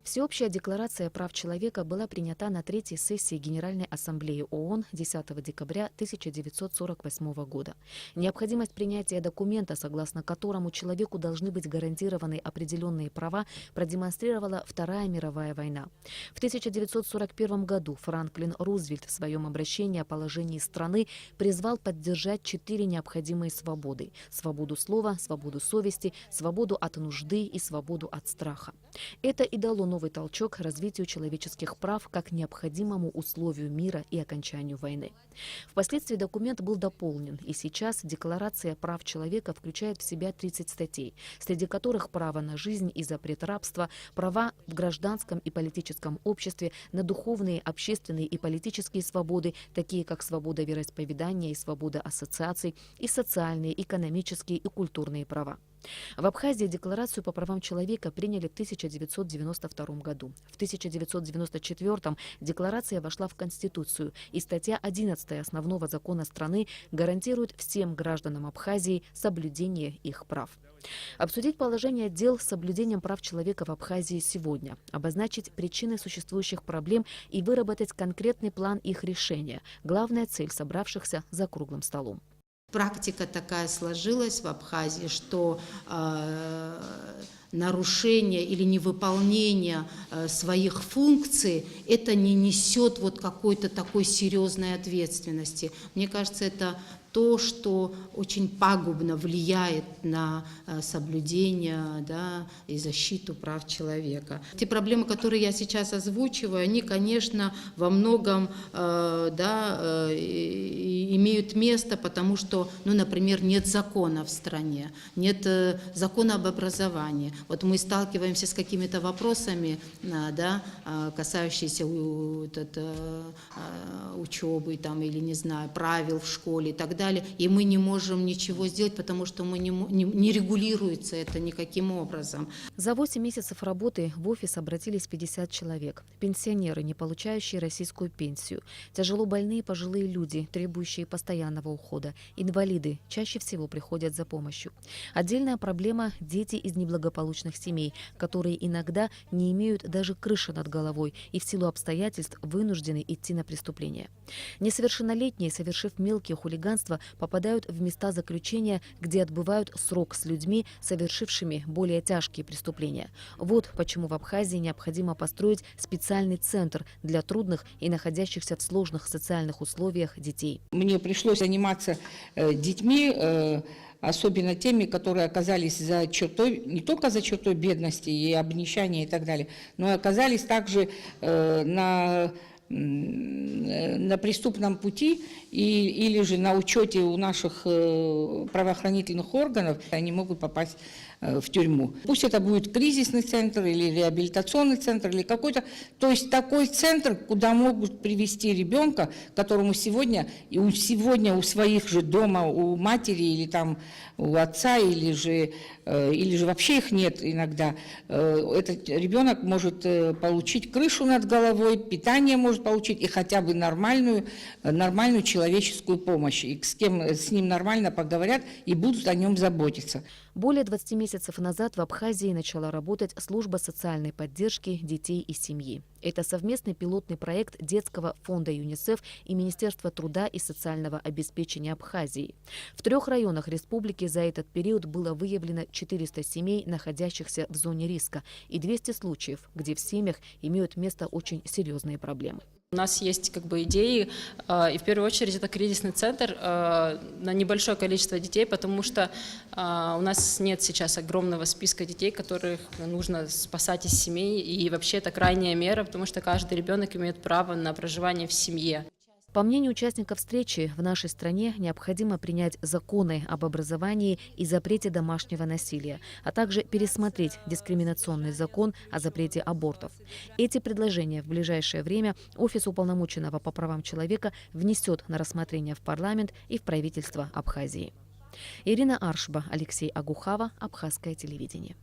Всеобщая декларация прав человека была принята на третьей сессии Генеральной Ассамблеи ООН 10 декабря 1948 года. Необходимость принятия документа, согласно которому человеку должны быть гарантированы определенные права, продемонстрировала Вторая мировая война. В 1941 году Франклин Рузвельт в своем обращении о положении страны призвал поддержать 4 необходимые свободы: свободу слова, свободу совести, свободу от нужды и свободу от страха. Это и дало новый толчок развитию человеческих прав как необходимому условию мира и окончанию войны. Впоследствии документ был дополнен, и сейчас Декларация прав человека включает в себя 30 статей, среди которых право на жизнь и запрет рабства, права в гражданском и политическом обществе, на духовные, общественные и политические свободы, такие как свобода вероисповедания и свобода ассоциаций, и социальные, экономические и культурные права. В Абхазии Декларацию по правам человека приняли в 1992 году. В 1994 Декларация вошла в Конституцию, и статья 11 основного закона страны гарантирует всем гражданам Абхазии соблюдение их прав. Обсудить положение дел с соблюдением прав человека в Абхазии сегодня, обозначить причины существующих проблем и выработать конкретный план их решения – главная цель собравшихся за круглым столом. Практика такая сложилась в Абхазии, что нарушение или невыполнение своих функций это не несет вот какой-то такой серьезной ответственности. Мне кажется, это то, что очень пагубно влияет на соблюдение, да, и защиту прав человека. Те проблемы, которые я сейчас озвучиваю, они, конечно, во многом имеют место, потому что, например, нет закона в стране, нет закона об образовании. Вот мы сталкиваемся с какими-то вопросами, касающиеся учебы там, или, не знаю, правил в школе и так далее. И мы не можем ничего сделать, потому что мы не регулируется это никаким образом. За 8 месяцев работы в офис обратились 50 человек. Пенсионеры, не получающие российскую пенсию, тяжело больные пожилые люди, требующие постоянного ухода, инвалиды чаще всего приходят за помощью. Отдельная проблема – дети из неблагополучных семей, которые иногда не имеют даже крыши над головой и в силу обстоятельств вынуждены идти на преступления. Несовершеннолетние, совершив мелкие хулиганства, попадают в места заключения, где отбывают срок с людьми, совершившими более тяжкие преступления. Вот почему в Абхазии необходимо построить специальный центр для трудных и находящихся в сложных социальных условиях детей. Мне пришлось заниматься детьми, особенно теми, которые оказались за чертой, не только за чертой бедности и обнищания и так далее, но и оказались также на преступном пути или же на учете у наших правоохранительных органов, они могут попасть в тюрьму. Пусть это будет кризисный центр или реабилитационный центр, или какой-то, то есть такой центр, куда могут привести ребенка, которому сегодня у своих же дома, у матери или там у отца, или же вообще их нет иногда. Этот ребенок может получить крышу над головой, питание может получить и хотя бы нормальную человеческую помощь. И с ним нормально поговорят и будут о нем заботиться. Более 20 месяцев назад в Абхазии начала работать служба социальной поддержки детей и семьи. Это совместный пилотный проект Детского фонда ЮНИСЕФ и Министерства труда и социального обеспечения Абхазии. В 3 районах республики за этот период было выявлено 400 семей, находящихся в зоне риска, и 200 случаев, где в семьях имеют место очень серьезные проблемы. У нас есть идеи, и в первую очередь это кризисный центр на небольшое количество детей, потому что у нас нет сейчас огромного списка детей, которых нужно спасать из семей, и вообще это крайняя мера, потому что каждый ребенок имеет право на проживание в семье. По мнению участников встречи, в нашей стране необходимо принять законы об образовании и запрете домашнего насилия, а также пересмотреть дискриминационный закон о запрете абортов. Эти предложения в ближайшее время Офис уполномоченного по правам человека внесет на рассмотрение в парламент и в правительство Абхазии. Ирина Аршба, Алексей Агухава, Абхазское телевидение.